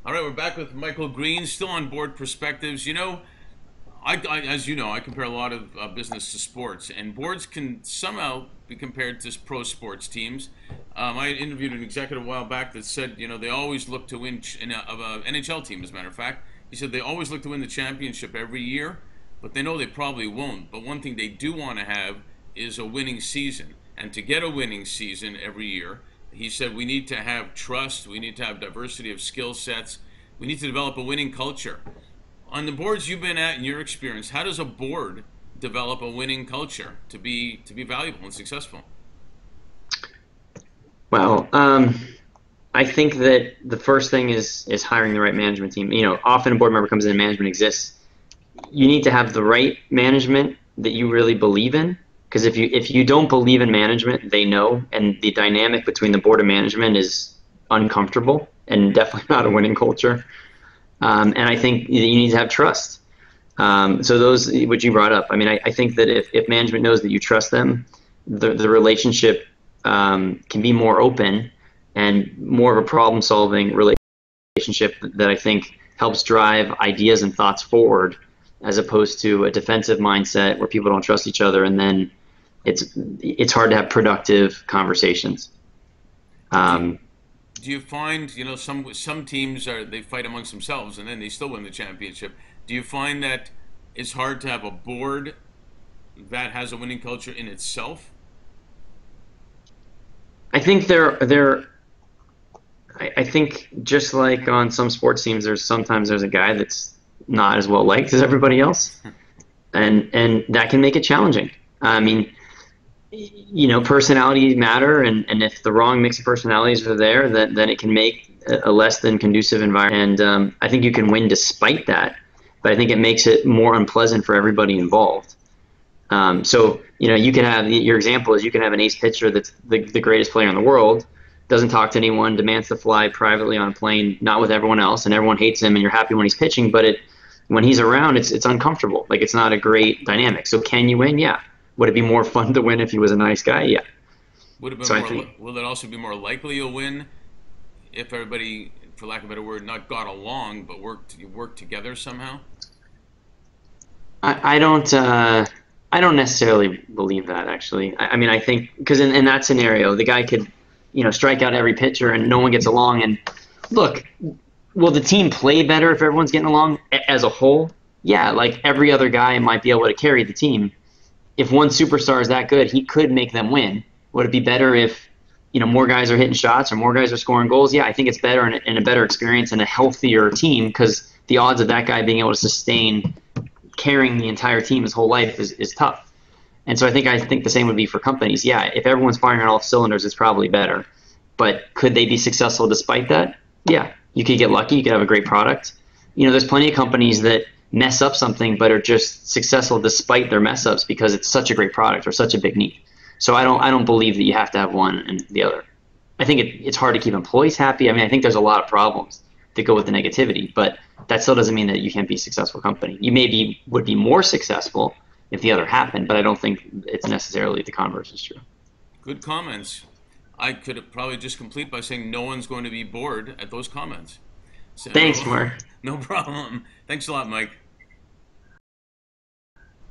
All right, we're back with Michael Green, still on board perspectives. As you know, I compare a lot of business to sports, and boards can somehow be compared to pro sports teams. I interviewed an executive a while back that said, they always look to win of an NHL team. As a matter of fact, he said they always look to win the championship every year, but they know they probably won't. But one thing they do want to have is a winning season, and to get a winning season every year, he said we need to have trust, we need to have diversity of skill sets, we need to develop a winning culture. On the boards you've been at in your experience, how does a board develop a winning culture to be valuable and successful? Well, I think that the first thing is hiring the right management team. Often a board member comes in and management exists. You need to have the right management that you really believe in. Because if you don't believe in management, they know, and the dynamic between the board and management is uncomfortable and definitely not a winning culture. And I think you need to have trust. So those, what you brought up, I think that if management knows that you trust them, the relationship can be more open and more of a problem-solving relationship that I think helps drive ideas and thoughts forward, as opposed to a defensive mindset where people don't trust each other, and then it's hard to have productive conversations. Do you find some teams they fight amongst themselves and then they still win the championship? Do you find that it's hard to have a board that has a winning culture in itself? I think I think just like on some sports teams, sometimes there's a guy that's not as well liked as everybody else, and that can make it challenging. Personalities matter, and if the wrong mix of personalities are there, then it can make a less than conducive environment. And I think you can win despite that, but I think it makes it more unpleasant for everybody involved. So you can have your example is you can have an ace pitcher that's the greatest player in the world, doesn't talk to anyone, demands to fly privately on a plane, not with everyone else, and everyone hates him, and you're happy when he's pitching, but when he's around, it's uncomfortable. Like, it's not a great dynamic. So can you win? Yeah. Would it be more fun to win if he was a nice guy? Yeah. Will it also be more likely you'll win if everybody, for lack of a better word, not got along but worked together somehow? I don't necessarily believe that, actually. I think because in that scenario, the guy could strike out every pitcher and no one gets along. And look, will the team play better if everyone's getting along as a whole? Yeah, like every other guy might be able to carry the team. If one superstar is that good, he could make them win. Would it be better if more guys are hitting shots or more guys are scoring goals? Yeah, I think it's better and a better experience and a healthier team, because the odds of that guy being able to sustain carrying the entire team his whole life is tough. And so I think the same would be for companies. Yeah, if everyone's firing on all cylinders, it's probably better. But could they be successful despite that? Yeah, you could get lucky. You could have a great product. There's plenty of companies that mess up something but are just successful despite their mess ups because it's such a great product or such a big need. So I don't believe that you have to have one and the other. I think it's hard to keep employees happy. I think there's a lot of problems that go with the negativity, but that still doesn't mean that you can't be a successful company. You would be more successful if the other happened, but I don't think it's necessarily the converse is true. Good comments. I could probably just complete by saying no one's going to be bored at those comments. So, Thanks, Mark. No problem. Thanks a lot, Mike.